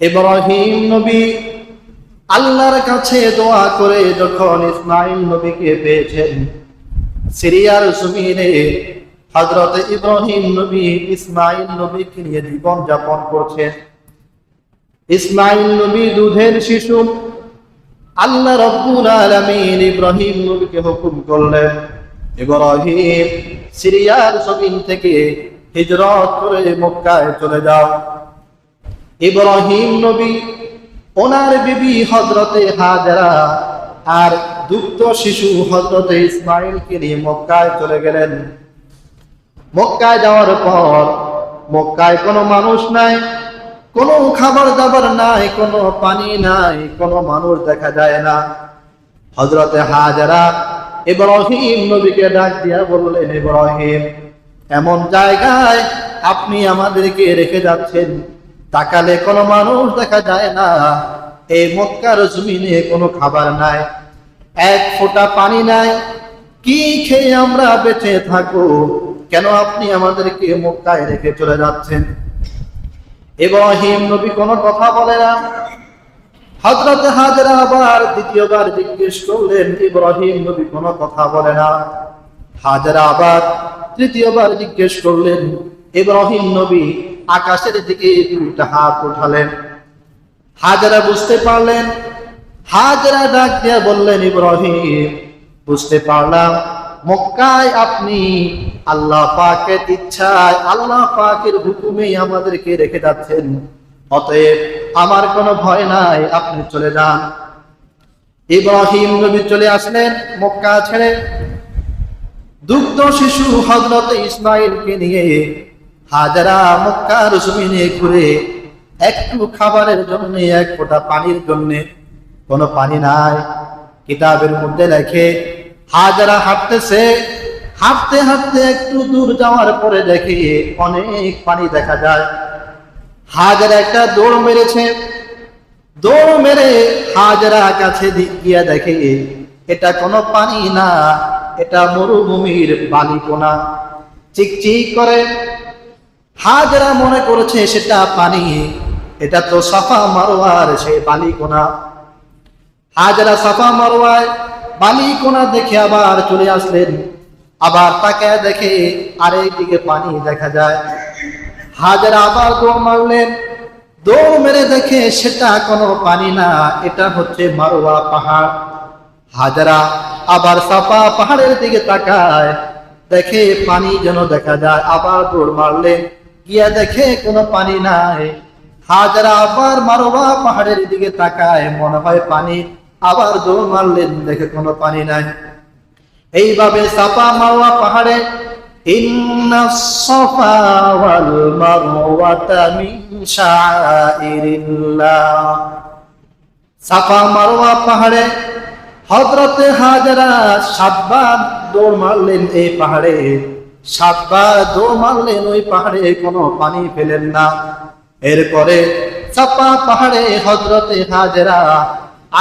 ইব্রাহিম নবী আল্লাহর কাছে দোয়া করে যখন ইসমাইল নবীকে পেয়েছেন, সিরিয়ার জমিনে হযরত ইব্রাহিম নবী ইসমাইল নবীকে নিয়ে জীবন যাপন করছেন। ইসমাইল নবী দুধের শিশু। আল্লাহ রাব্বুল আলামিন ইব্রাহিম নবীকে হুকুম করলেন, ইব্রাহিম সিরিয়ার জমিন থেকে হিজরত করে মক্কায় চলে যাও। ইব্রাহিম নবী ওনার বিবি হযরতে হাজেরা আর দুগ্ধ শিশু হযরতে ইসমাইলকে নিয়ে মক্কায় চলে গেলেন। মক্কায় যাওয়ার পর মক্কায় কোনো মানুষ নাই, কোনো খাবার দাবার নাই, কোনো পানি নাই, কোনো মানুষ দেখা যায় না। হযরতে হাজেরা ইব্রাহিম নবীকে ডাক দিয়া বললেন, ইব্রাহিম, এমন জায়গায় আপনি আমাদেরকে রেখে যাচ্ছেন, তাকালে কোনো মানুষ দেখা যায় না, এই মক্কার জমিনে কোনো খাবার নাই, এক ফোঁটা পানি নাই, কি খেয়ে আমরা বেঁচে থাকবো? কেন আপনি আমাদেরকে মক্কায় রেখে চলে যাচ্ছেন? ইব্রাহিম নবী কোনো কথা বলে না। হযরত হাজেরা আবার দ্বিতীয়বার জিজ্ঞেস করলেন, ইব্রাহিম নবী কোনো কথা বলে না। হাজেরা আবার তৃতীয়বার জিজ্ঞেস করলেন, ইব্রাহিম নবী আকাশের দিকে দুইটা হাত উঠালেন। হাজেরা বুঝতে পারলেন। হাজেরা ডাক দিয়ে বললেন, ইব্রাহিম, বুঝতে পারলাম মক্কায় আপনি আল্লাহ পাকের ইচ্ছায়, আল্লাহ পাকের হুকুমেই আমাদেরকে রেখে যাচ্ছেন, অতএব আমার কোনো ভয় নাই, আপনি চলে যান। ইব্রাহিম নবী চলে আসলেন মক্কা ছেড়ে। দুগ্ধ শিশু হযরত ইসমাইলকে নিয়ে হাজেরা মক্কার জমিনে ঘুরে একটু খাবারের জন্য, এক ফোঁটা পানির জন্য, কোনো পানি নাই। কিতাবের মধ্যে লেখে হাজেরা হাঁটতেছে, হাঁটতে হাঁটতে একটু দূর যাওয়ার পরে দেখে অনেক পানি দেখা যায়। হাজেরা একটা দৌড় মেরেছে। দৌড় মেরে হাজেরা কাছে গিয়ে দেখে এটা কোনো পানি না, এটা মরুভূমির বালিকণা, চিকচিক করে। হাজেরা মনে করেছে সেটা পানি, এটা তো সাফা মারওয়ার সেই বালিকণা। হাজেরা সাফা মারওয়ায় বালিকণা দেখে আবার চলে আসলেন। আবার তাকে দেখে আরেকদিকে পানি দেখা যায়। হাজেরা আবার দৌড় মারলেন। দৌড় মেরে দেখে সেটা কোনো পানি না, এটা হচ্ছে মারওয়া পাহাড়। হাজেরা আবার সাফা পাহাড়ের দিকে তাকায়, দেখে পানি যেন দেখা যায়। আবার দৌড় মারলেন, গিয়া দেখে কোনো পানি নাই। হাজেরা আবার মারওয়া পাহাড়ের দিকে তাকায়, মনে হয় পানি। আবার দৌড় মারলেন, দেখে কোনো পানি নাই। এইভাবে সাফা মারওয়া পাহাড়ে ইন্নাস সাফা ওয়াল মারওয়াতা মিন শাআইরিল্লাহ, সাফা মারওয়া পাহাড়ে হযরতে হাজেরা 7 বার দৌড় মারলেন এই পাহাড়ে। 7 বার দৌড় মারলেন, ওই পাহাড়ে কোনো পানি পেলেন না। এরপরে সাফা পাহাড়ে হযরতে হাজেরা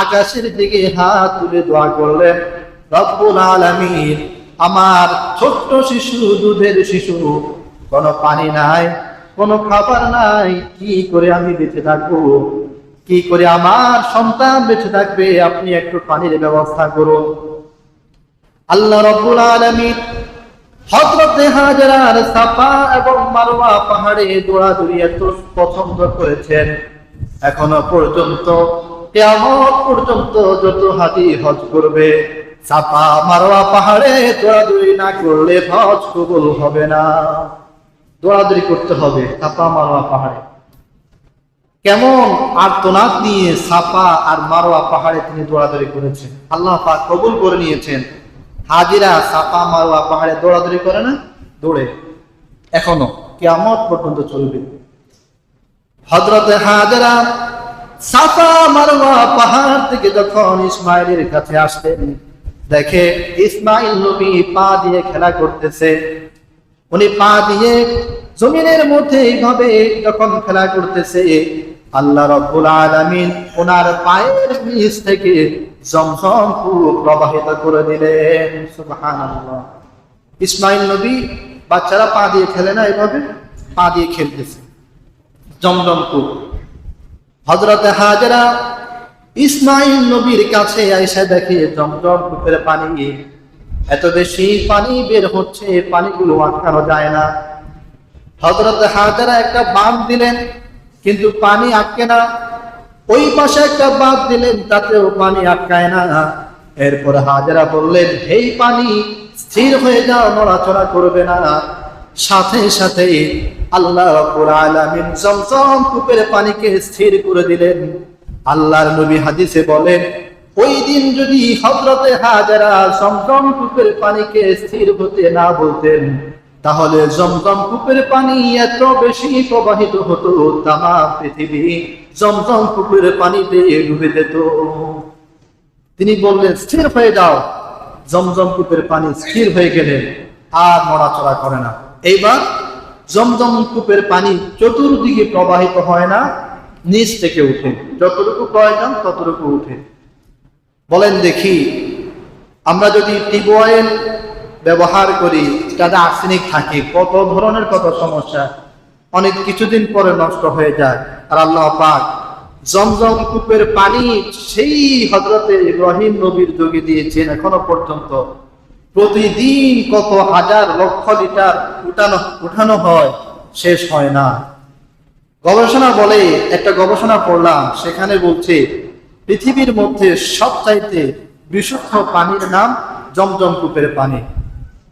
আকাশের দিকে হাত তুলে দোয়া করলেন, রব্বুল আলামিন, আমার ছোট্ট শিশু, দুধের শিশু, কোনো পানি নাই, কোনো খাবার নাই, কি করে আমি বেঁচে থাকবো? কি করে আমার সন্তান বেঁচে থাকবে? আপনি একটু পানির ব্যবস্থা করুন। আল্লাহ রাব্বুল আলামিন হযরতে হাজেরার সাফা এবং মারওয়া পাহাড়ে দৌড়াদৌড়ি এত পছন্দ করেছেন, এখনো পর্যন্ত কিয়ামত পর্যন্ত যত হাজি হজ করবে, সাফা মারওয়া পাহাড়ে দৌড়াদৌড়ি না করলে হজ কবুল হবে না। দৌড়াদৌড়ি করতে হবে সাফা মারওয়া পাহাড়ে। কেমন আর্তনাদ নিয়ে সাফা আর মারওয়া পাহাড়ে তিনি দৌড়াদৌড়ি করেছেন, আল্লাহ পাক কবুল করে নিয়েছেন। হাজিরা সাফা মারওয়া পাহাড়ে দৌড়াদৌড়ি করে না? দৌড়ে, এখনো কিয়ামত পর্যন্ত চলবে। হযরতে হাজেরা সাফা মারওয়া পাহাড় থেকে যখন ইসমাইলের কাছে আসলেন, দেখে ইসমাইল নবী পা দিয়ে খেলা করতেছে। উনি পা দিয়ে জমিনের মধ্যে এইভাবে যখন খেলা করতেছে, আল্লাহ রাব্বুল আলামিন ওনার পায়ের নিচ থেকে জমজম কূপ প্রবাহিত করে দিলেন। সুবহানাল্লাহ। ইসমাইল নবী, বাচ্চারা পা দিয়ে খেলে না, এইভাবে পা দিয়ে খেলতেছে জমজম কূপ। হযরতে হাজেরা ইসমাইল নবীর কাছে আইসা দেখে জমজম কূপের পানি এত বেশি পানি বের হচ্ছে, পানিগুলো আটকানো যায় না। হযরতে হাজেরা একটা বাঁধ দিলেন, কিন্তু পানি আটকে না। ওই পাশে একটা বাঁধ দিলেন, তাতেও পানি আটকায় না। এরপর হাজেরা বললেন, এই পানি স্থির হয়ে যাও, নড়াচড়া করবে না। সাথে সাথে আল্লাহ রাব্বুল আলামিন জমজম কূপের পানিকে স্থির করে দিলেন। আল্লাহর নবী হাদিসে বলেন, ওই দিন যদি হযরতে হাজেরা জমজম কূপের পানিকে স্থির হতে না বলতেন, তাহলে জমজম কূপের পানি এত বেশি প্রবাহিত হতো, তামাম পৃথিবী জমজম কূপের পানিতে ডুবে যেত। তিনি বললেন, স্থির হয়ে যাও। জমজম কূপের পানি স্থির হয়ে গেলে আর নড়াচড়া করে না। এইবার জমজম কূপের পানি চতুর্দিকে প্রবাহিত হয় না, নিচ থেকে উঠে, যতটুকু প্রয়োজন ততটুকু উঠে। বলেন দেখি, আমরা যদি টিউবওয়েল ব্যবহার করি, তাতে আর্সেনিক থাকে, কত ধরনের কত সমস্যা, অনেক কিছুদিন পরে নষ্ট হয়ে যায়। আর আল্লাহ পাক জমজম কূপের পানি সেই হযরতে ইব্রাহিম নবীর যুগে দিয়েছেন। এখনো পর্যন্ত প্রতিদিন কত হাজার লক্ষ লিটার উঠানো হয়, শেষ হয় না। গবেষণা বলে, একটা গবেষণা পড়লাম, সেখানে বলছে পৃথিবীর মধ্যে সবচাইতে বিশুদ্ধ পানির নাম জমজম কূপের পানি।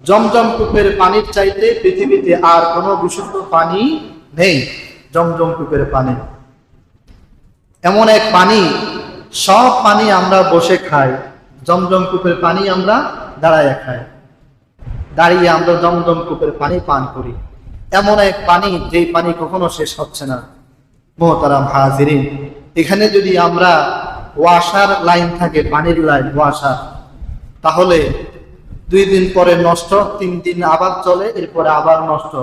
জমজম কূপের পানির চাইতে পৃথিবীতে আর কোনো বিশুদ্ধ পানি নেই। জমজম কূপের পানি এমন এক পানি, সব পানি আমরা বসে খাই, জমজম কূপের পানি আমরা দাঁড়ায় খাই, দাঁড়িয়ে আমরা জমজম কূপের পানি পান করি। এমন এক পানি, যেই পানি কখনো শেষ হচ্ছে না। মুহতারাম হাজিরিন, এখানে যদি আমরা ওয়াসার লাইন থাকে, পানির লাইন ওয়াসার, তাহলে 2 দিন পরে নষ্ট, 3 দিন আবার চলে, এরপরে আবার নষ্ট।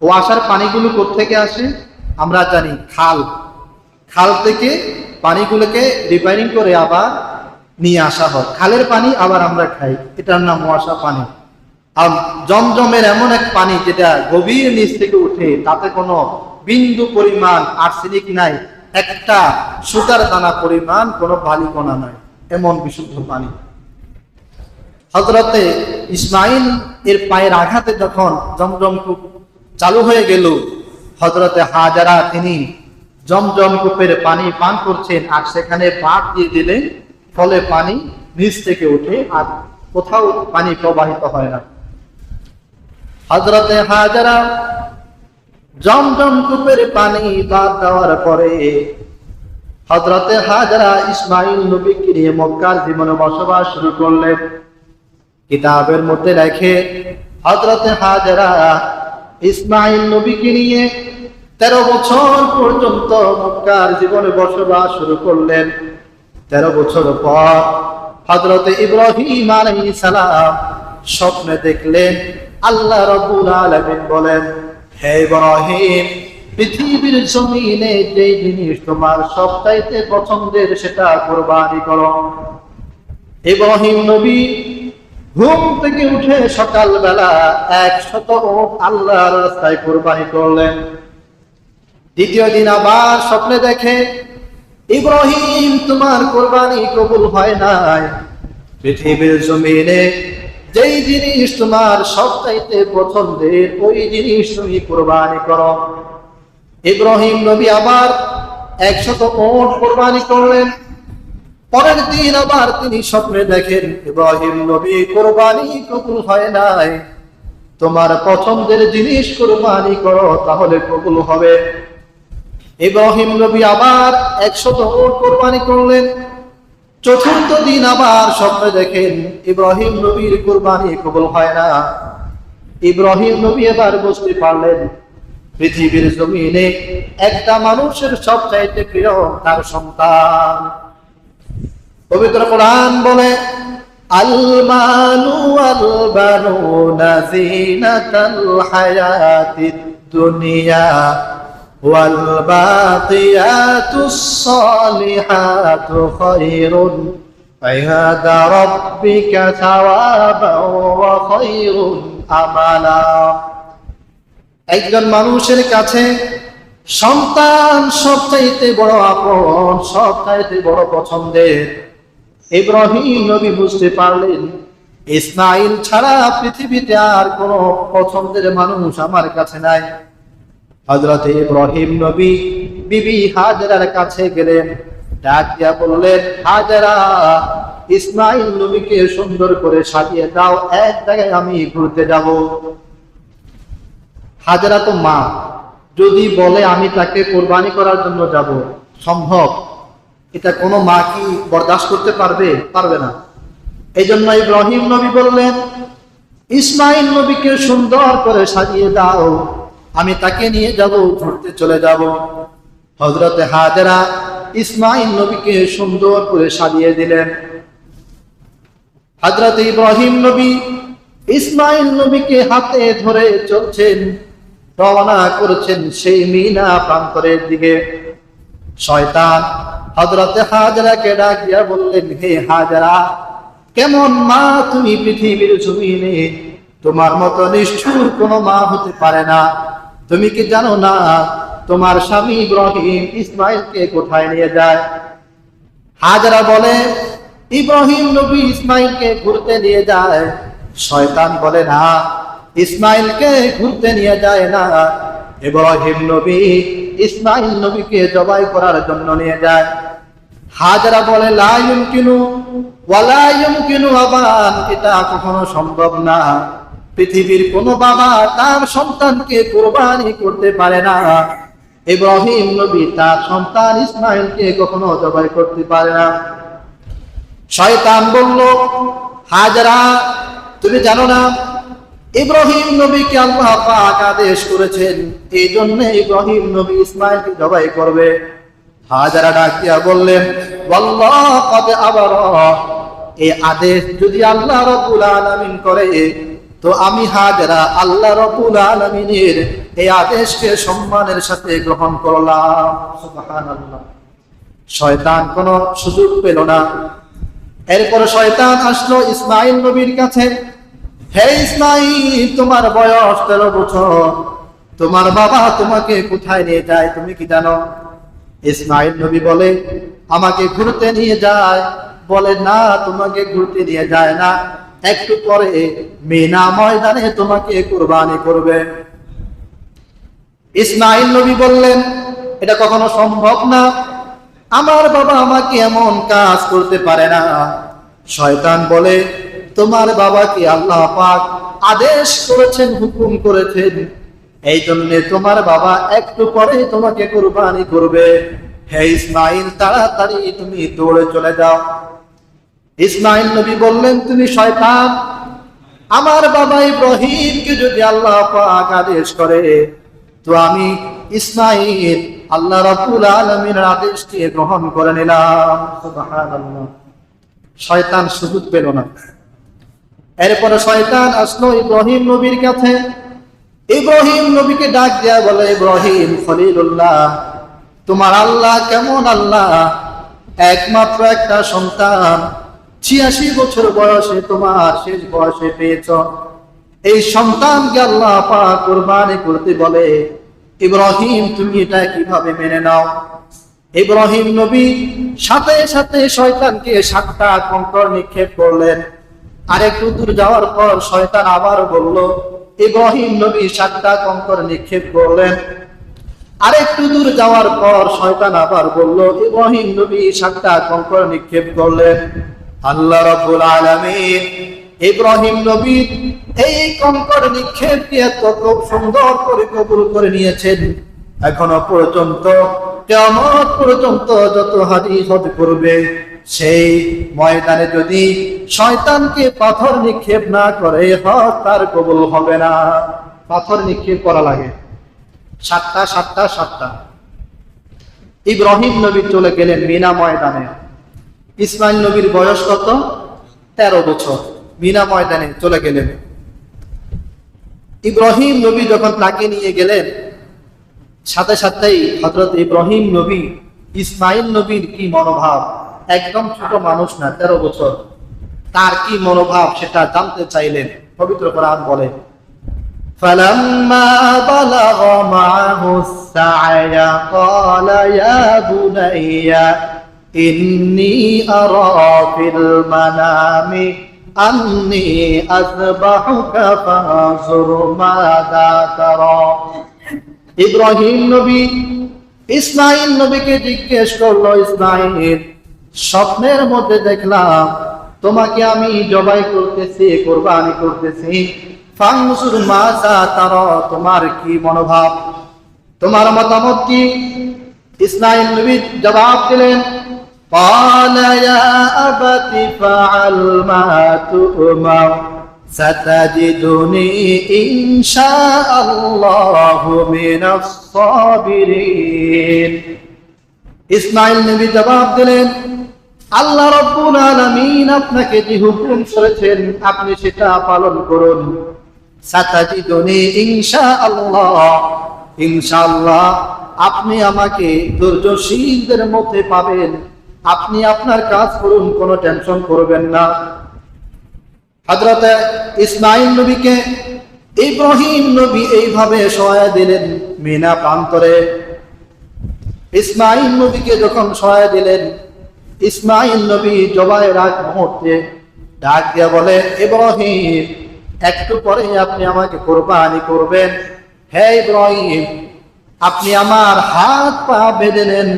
ওয়াসার পানিগুলো কোত্থেকে আসে আমরা জানি, খাল থেকে পানিগুলোকে রিফাইনিং করে আবার নিয়ে আসা হয়। খালের পানি আবার আমরা খাই, এটার নাম ওয়াসা পানি। আর জমজমের এমন এক পানি যেটা গভীর নিচ থেকে উঠে, তাতে কোনো বিন্দু পরিমাণ আর্সেনিক নাই, একটা সুতার দানা পরিমাণ কোনো বালিকণা নাই, এমন বিশুদ্ধ পানি। হযরতে ইসমাইল এর পায়ের আঘাতে যখন জমজম কূপ চালু হয়ে গেল, হযরতে হাজেরা তিনি জমজম কূপের পানি পান করছেন, আর সেখানে বাঁধ দিয়ে দিলেন, ফলে পানি নিচ থেকে উঠে আর কোথাও পানি প্রবাহিত হয় না। হযরতে হাজেরা জমজম কূপের পানি বাদ দেওয়ার পরে হযরতে হাজেরা ইসমাইল নবীকে নিয়ে মক্কার জীবনে বসবাস শুরু করলেন। কিতাবের মধ্যে লেখে, হযরতে হাজেরা ইসমাইল নবীকে নিয়ে 13 বছর পর্যন্ত মক্কার জীবনে বসবাস শুরু করলেন। 13 বছর পর হযরতে ইব্রাহিম আলাইহিস সালাম স্বপ্নে দেখলেন, আল্লাহ রাব্বুল আলামিন বলেন, হে ইব্রাহিম, পৃথিবীর জমিনে যে জিনিস তোমার সবচাইতে পছন্দের সেটা কুরবানি করো। ইব্রাহিম নবী ঘুম থেকে উঠে সকালবেলা 100 উট আল্লাহর রাস্তায় কুরবানি করলেন। দ্বিতীয় দিন আবার স্বপ্নে দেখে, ইব্রাহিম, তোমার কুরবানি কবুল হয় নাই। পৃথিবীর জমিনে যেই জিনিস তোমার সবচাইতে পছন্দের, ওই জিনিস তুমি কুরবানি করো। ইব্রাহিম নবী আবার 100 উট কুরবানি করলেন। পরের দিন আবার তিনি স্বপ্নে দেখেন, ইব্রাহিম নবী, কুরবানি কবুল হয় নাই, তোমার পছন্দের জিনিস কুরবানি করো, তাহলে কবুল হবে। ইব্রাহিম নবী আবার 100 উট কুরবানি করলেন। চতুর্থ দিন আবার স্বপ্নে দেখেন, ইব্রাহিম নবীর কুরবানি কবুল হয় না। ইব্রাহিম নবী এবার বুঝতে পারলেন, পৃথিবীর জমিনে একটা মানুষের সবচাইতে প্রিয় তার সন্তান। পবিত্র কোরআন বলে, আল মালু ওয়াল বানুনা যিনাতাল হায়াতিদ দুনিয়া ওয়াল বাকিয়াতুস সালিহাতু খায়রুন ইনদা রাব্বিকা সাওয়াবান ওয়া খায়রুন আমালা। একজন মানুষের কাছে সন্তান সবচাইতে বড় আপন, সবচাইতে বড় পছন্দের। ইব্রাহিম নবী বুঝতে পারলেন ইসমাইল ছাড়া পৃথিবীতে আর কোনো পছন্দের মানুষ আমার কাছে নাই। হযরত ইব্রাহিম নবী বিবি হাজেরার কাছে গেলেন, ডাক দিয়া বললেন, হাজেরা, ইসমাইল নবীকে সুন্দর করে সাজিয়ে দাও, এক জায়গায় আমি ঘুরতে যাব। হাজেরা তো মা, যদি বলে আমি তাকে কোরবানি করার জন্য যাব, সম্ভব? এটা কোনো মা কি বরদাস্ত করতে পারবে? পারবে না। এই জন্য ইব্রাহিম নবী বললেন, ইসমাইল নবীকে সুন্দর করে সাজিয়ে দাও, আমি তাকে নিয়ে যাব, ঘুরতে চলে যাব। হযরতে হাজেরা ইসমাইল নবীকে সুন্দর করে সাজিয়ে দিলেন। হযরত ইব্রাহিম নবী ইসমাইল নবীকে হাতে ধরে চলছেন, রওনা করেছেন সেই মিনা প্রান্তরের দিকে। শয়তান হযরতে হাজেরাকে ডাক দিয়া বললেন, হে হাজেরা, কেমন মা তুমি পৃথিবীর জমিনে, তোমার মতো নিষ্ঠুর কোনো মা হতে পারে না। তুমি কি জানো না তোমার স্বামী ইব্রাহিম ইসমাইলকে কোথায় নিয়ে যায়? হাজেরা বলে, ইব্রাহিম নবী ইসমাইলকে ঘুরতে নিয়ে যায়। শয়তান বলে, না, ইসমাইলকে ঘুরতে নিয়ে যায় না, ইব্রাহিম নবী ইসমাইল নবীকে জবাই করার জন্য নিয়ে যায়। হাজেরা বলে, লা ইউমকিনু ওয়ালা ইউমকিনু আবান, এটা কখনো সম্ভব না। পৃথিবীর কোনো বাবা তার সন্তানকে কুরবানি করতে পারে না। ইব্রাহিম নবী তার সন্তান ইসমাইলকে কখনো জবাই করতে পারে না। শয়তান বলল, হাজেরা, তুমি জানো না ইব্রাহিম নবীকে আল্লাহ পাক আদেশ করেছেন, এই জন্য ইব্রাহিম নবী ইসমাইলকে জবাই করবে। হাজেরা ডাক দিয়া বললেন, ওয়াল্লাহ কদ আবারা, এই আদেশ যদি আল্লাহ রাব্বুল আলামিন করে, তো আমি হাজেরা আল্লাহ রাব্বুল আলামিনের এই আদেশকে সম্মানের সাথে গ্রহণ করলাম। সুবহানাল্লাহ। শয়তান কোনো সুযোগ পেল না। এরপর শয়তান আসলো ইসমাইল নবীর কাছে, হে ইসমাইল, তোমার বয়স 13 বছর, তোমার বাবা তোমাকে কোথায় নিয়ে যায় তুমি কি জানো? ইসমাইল নবী বলে, আমাকে ঘুরতে নিয়ে যায়। বলে, না, তোমাকে ঘুরতে নিয়ে যায় না, একটু পরে মিনা ময়দানে তোমাকে কুরবানি করবে। ইসমাইল নবী বললেন, এটা কখনো সম্ভব না, আমার বাবা আমাকে এমন কাজ করতে পারে না। শয়তান বলে, তোমার বাবা কি আল্লাহ পাক আদেশ করেছেন, হুকুম করেছেন, এই জন্য তোমার বাবা একটু পরে তোমাকে কুরবানি করবে। হে ইসমাইল, তাড়াতাড়ি তুমি দৌড়ে চলে যাও। ইসমাইল নবী বললেন, তুমি শয়তান, আমার বাবা ইব্রাহিমকে যদি আল্লাহ পাক আদেশ করে, তো আমি ইসমাইল আল্লাহ রাব্বুল আলামিনের আদেশকে গ্রহণ করে নিলাম। সুবহানাল্লাহ। শয়তান সুযোগ পেল না। এরপরে শয়তান আসলো ইব্রাহিম নবীর কাছে। ইব্রাহিম নবীকে ডাক দিয়া বলে, ইব্রাহিম খলিলুল্লাহ, তোমার আল্লাহ কেমন আল্লাহ, একমাত্র একটা সন্তান 86 বছর বয়সে তোমার শেষ বয়সে পেয়েছ, এই সন্তানকে আল্লাহ পাক কুরবানি করতে বলে, ইব্রাহিম তুমি এটা কিভাবে মেনে নাও? ইব্রাহিম নবী সাথে সাথে শয়তানকে 7টা কঙ্কর নিক্ষেপ করলেন। আরেকটু দূর যাওয়ার পর শয়তান আবার বলল, ইব্রাহিম নবী 7টা কঙ্কর নিক্ষেপ করলেন। আরেকটু দূর যাওয়ার পর শয়তান আবার বলল, ইব্রাহিম নবী 7টা কঙ্কর নিক্ষেপ করলেন। আল্লাহ রাব্বুল আলামিন ইব্রাহিম নবী এই কঙ্কর নিক্ষেপ দিয়ে খুব সুন্দর করে কবুল করে নিয়েছেন। এখনো পর্যন্ত কিয়ামত পর্যন্ত যত হাজি হজ করবে, সেই ময়দানে যদি শয়তানকে পাথর নিক্ষেপ না করে, হজ তার কবুল হবে না। পাথর নিক্ষেপ করা লাগে 7টা। ইব্রাহিম নবী চলে গেলেন মিনা ময়দানে। ইসমাইল নবীর বয়স কত? 13 বছর। মিনা ময়দানে চলে গেলেন। ইব্রাহিম নবী যখন তাকে নিয়ে গেলেন, সাথে সাথেই হযরত ইব্রাহিম নবী ইসমাইল নবীর কি মনোভাব, একদম ছোট মানুষ না, 13 বছর, তার কি মনোভাব সেটা জানতে চাইলেন। পবিত্র কোরআন বলে, فلما بلغ معه السعي قال يا بني إني أرى في المنام أني أذبحك فانظر ماذا ترى ইব্রাহিম নবী ইসমাঈল নবীকে জিজ্ঞেস করলো, ইসমাঈল, স্বপ্নের মধ্যে দেখলাম তোমাকে আমি জবাই করতেছি, কুরবানি করতেছি। ফানজুর মাযা তারা, তোমার কি মনোভাব, তোমার মতামত কি? ইসমাঈল নবী জবাব দিলেন, قال يا أبت فعل ما تؤمر ستجدني إن شاء الله من الصابرين। ইসমাঈল নবী জবাব দিলেন, আল্লাহ রাব্বুল আলামিন আপনাকে যে হুকুম করেছেন আপনি সেটা পালন করুন। সাতাজিদুনি ইনশাআল্লাহ, ইনশাআল্লাহ আপনি আমাকে ধৈর্যশীলদের মধ্যে পাবেন। আপনি আপনার কাজ করুন, কোনো টেনশন করবেন না। হযরত ইসমাঈল নবীকে ইব্রাহিম নবী এইভাবে সহায় দিলেন মিনা প্রান্তরে। ইসমাঈল নবীকে যখন সহায় দিলেন, ইসমাঈল নবী জবাইয়ের আগ মুহূর্তে ডাক দিয়া বলে, ইব্রাহিম, একটু পরে আপনি আমাকে কুরবানি করবেন। হে ইব্রাহিম, আপনি আমার হাত পা বেঁধে নেন,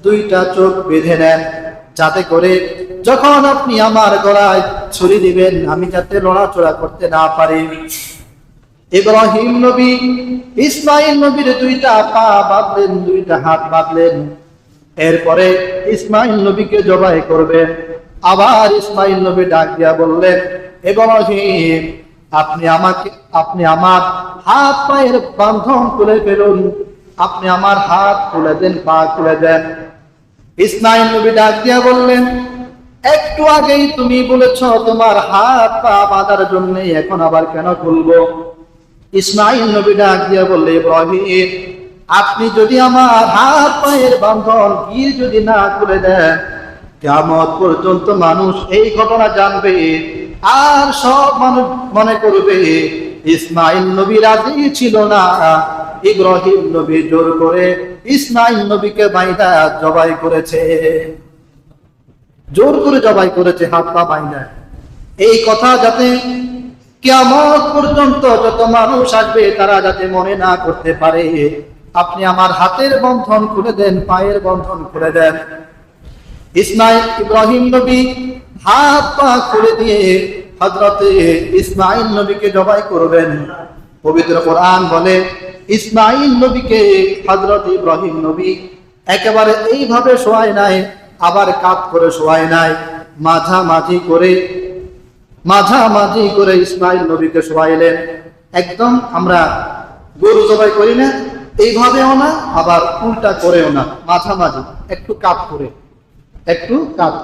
দুইটা চোখ বেঁধে নেন, যাতে করে যখন আপনি আমার গলায় ছুরি দিবেন আমি যাতে লড়াচড়া করতে না পারি। ইব্রাহিম নবী ইসমাঈল নবীর দুইটা পা বাঁধলেন, দুইটা হাত বাঁধলেন। এরপরে ইসমাঈল নবীকে জবাই করবেন। আবার ইসমাঈল নবী ডাক দিয়া বললেন, ইব্রাহিম, আপনি আমার হাত পায়ের বাঁধন খুলে ফেলুন, আপনি আমার হাত খুলে দেন, পা খুলে দেন। ইসমাঈল নবী ডাক দিয়া বললেন, একটু আগেই তুমি বলেছ তোমার হাত পা বাঁধার জন্য, এখন আবার কেন খুলবো? ইসমাঈল নবী ডাক দিয়া বললে, ইব্রাহিম, আপনি যদি আমার হাত পায়ের বাঁধন গিয়ে যদি না খুলে দেন, কিয়ামত পর্যন্ত মানুষ এই ঘটনা জানবে আর সব মানুষ মনে করবে ইসমাঈল নবী রাজি ছিল না। ইব্রাহিম নবী জোর করে ইসমাঈল নবীকে বাইধা জবাই করেছে, জোর করে জবাই করেছে, হাত পা বাইধা। এই কথা যাতে কিয়ামত পর্যন্ত যত মানুষ আসবে তারা যাতে মনে না করতে পারে, আপনি আমার হাতের বন্ধন খুলে দেন, পায়ের বন্ধন খুলে দেন। ইব্রাহিম নবী হাত পা খুলে দিয়ে হযরতে ইসমাঈল নবীকে জবাই করবেন। পবিত্র কোরআন বলে, ইসমাঈল নবীকে হযরত ইব্রাহিম নবী একেবারে এইভাবে শোয়ায় নাই, আবার কাত করে শোয়ায় নাই, মাঝামাঝি করে ইসমাঈল নবীকে শোয়াইলেন। একদম আমরা গরু জবাই করি না এইভাবেও না, আবার উল্টা করেও না, মাঝামাঝি একটু কাত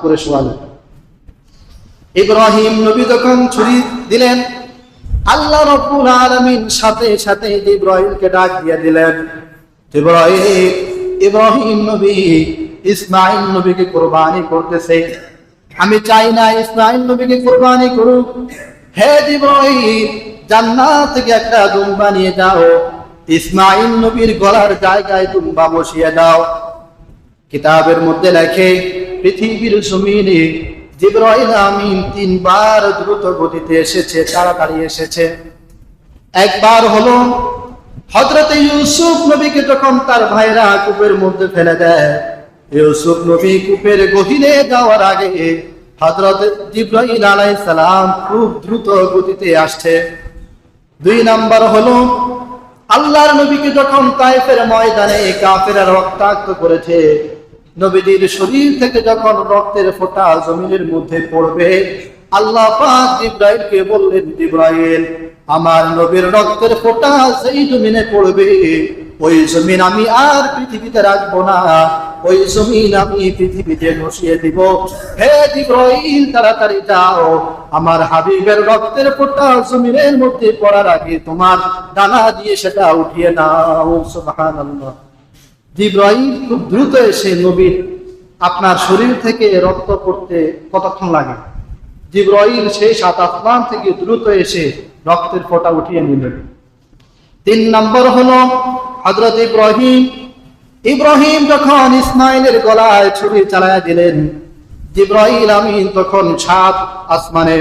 করে শোয়ালেন। ইব্রাহিম নবী যখন ছুরি দিলেন, আল্লাহ রাব্বুল আলামিন সাথে সাথে জিবরাইলকে ডাক দিয়ে দিলেন, ইব্রাহিম নবী ইসমাঈল নবীকে কুরবানি করতেছে, আমি চাই না ইসমাঈল নবীকে কুরবানি করুক। হে জিবরাইল, জান্নাত থেকে একটা দুম্বা নিয়ে যাও, ইসমাঈল নবীর গলার জায়গায় দুম্বা বসিয়ে দাও। কিতাবের মধ্যে লেখে, পৃথিবীর জমিনে জিবরাইল আমিন 3 বার দ্রুত গতিতে এসেছে, তাড়াতাড়ি এসেছে। একবার হলো হযরত ইউসুফ নবীকে যখন তার ভাইরা কূপের মধ্যে ফেলে দেয়, ইউসুফ নবী কূপের গভীরে যাওয়ার আগে হযরত জিবরাইল আলাইহিস সালাম খুব দ্রুত গতিতে আসছে। 2 নাম্বার হলো আল্লাহর নবীকে যখন তায়েফের ময়দানে কাফেররা রক্তাক্ত করেছে, নবীজির শরীর থেকে যখন রক্তের ফোঁটা জমিনের মধ্যে পড়বে, আল্লাহ পাক জিবরাইলকে বললেন, জিবরাইল, আমার নবীর রক্তের ফোঁটা সেই জমিনে পড়বে, ওই জমিন আমি আর পৃথিবীতে রাখবো না, ওই জমিন আমি পৃথিবীতে বসিয়ে দিব। হে জিবরাইল, তাড়াতাড়ি যাও, আমার হাবিবের রক্তের ফোঁটা জমিনের মধ্যে পড়ার আগে তোমার ডানা দিয়ে সেটা উঠিয়ে নাও। সুবহানাল্লাহ। জিবরাইল খুব দ্রুত এসে নবীর আপনার শরীর থেকে রক্ত পড়তে কতক্ষণ লাগে? জিবরাইল সেই 7 আসমান থেকে দ্রুত এসে রক্তের ফোঁটা উঠিয়ে নিলেন। তিন নম্বর হলো হযরত ইব্রাহিম যখন ইসমাইলের গলায় ছুরি চালায়া দিলেন, জিবরাইল আমিন তখন সাত আসমানে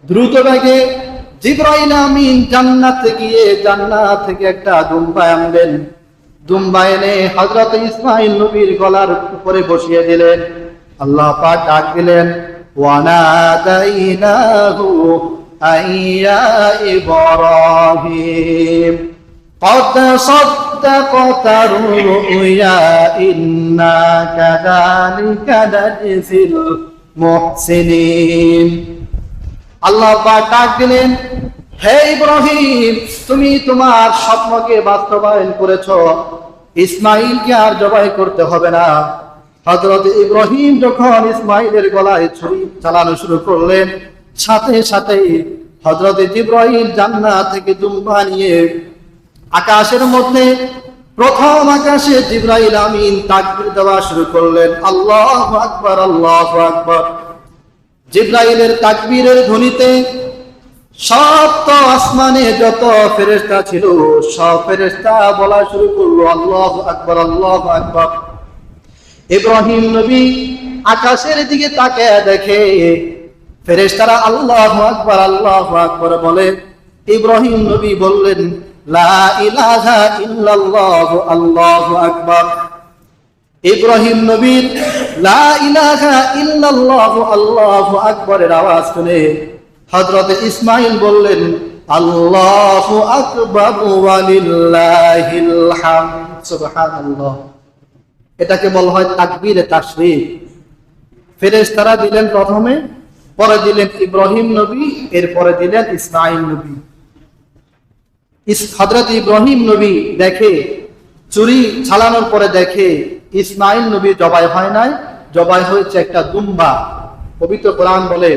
দ্রুত বেগে জিবরাইল আমিন জান্নাতে গিয়ে জান্নাত থেকে একটা দুম্বা আনলেন। দুম্বা এনে হযরত ইসমাইল নবীর গলার উপরে বসিয়ে দিলেন। আল্লাহ পাক ডাক দিলেন, ওয়ানাদাইনাহু আইয়া ইব্রাহিম قد صدقت الرؤيا إنا كذلك نجزي المحسنين। আল্লাহ পাক ডাক দিলেন, হে ইব্রাহিম, তুমি তোমার স্বপ্নকে বাস্তবায়ন করেছো, ইসমাইলকে আর জবাই করতে হবে না। হযরত ইব্রাহিম যখন ইসমাইলের গলায় ছুরি চালানো শুরু করলেন, সাথে সাথেই হযরত জিবরাইল জান্নাত থেকে দুম্বা নিয়ে আকাশের মধ্যে প্রথম আকাশে জিবরাইল আমিন তাকবীর দেওয়া শুরু করলেন, আল্লাহু আকবার, আল্লাহু আকবার। জিবরাইলের তাকবীরের ধ্বনিতে সপ্ত আসমানে যত ফেরেশতা ছিল সব ফেরেশতা বলা শুরু করলো, আল্লাহু আকবার, আল্লাহু আকবার। ইব্রাহিম নবী আকাশের দিকে তাকিয়ে দেখে ফেরেশতারা আল্লাহু আকবার, আল্লাহু আকবার বলে। ইব্রাহিম নবী বললেন, লা ইলাহা ইল্লাল্লাহ, আল্লাহু আকবার। ইব্রাহিম নবীর লা ইলাহা ইল্লাল্লাহ, আল্লাহু আকবারের আওয়াজ শুনে হযরত ইসমাইল বললেন, আল্লাহু আকবার ওয়া লিল্লাহিল হামদ, সুবহানাল্লাহ। এটাকে বলা হয় তাকবীরে তাশরীফ। ফেরেশতারা দিলেন প্রথমে, পরে দিলেন ইব্রাহিম নবী, এরপরে দিলেন ইসমাইল নবী। হযরত ইব্রাহিম নবী দেখে চুরি চালানোর পরে দেখে ইসমাইল নবী জবাই হয় নাই, জবাই হয়েছে একটা দুম্বা। পবিত্র কোরআন বলে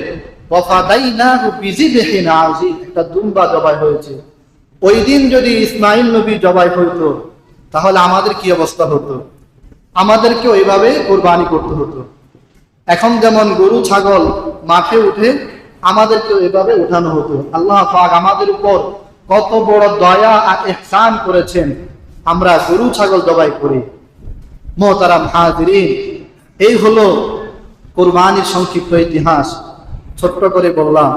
ওয়াফাদাইনাহু বিযিবহিন আযীম, একটা দুম্বা জবাই হয়েছে। ওই দিন যদি ইসমাইল নবী জবাই হইতো তাহলে আমাদের কি অবস্থা হতো? আমাদেরকে ওইভাবে কুরবানি করতে হতো। এখন যেমন গরু ছাগল মাঠে উঠে আমাদেরকে ওইভাবে উঠানো হতো। আল্লাহ পাক আমাদের উপর কত বড় দয়া আর ইহসান করেছেন, আমরা গরু ছাগল জবাই করি। মুহতারাম হাজিরিন, এই হলো কুরবানির সংক্ষিপ্ত ইতিহাস, ছোট্ট করে বললাম।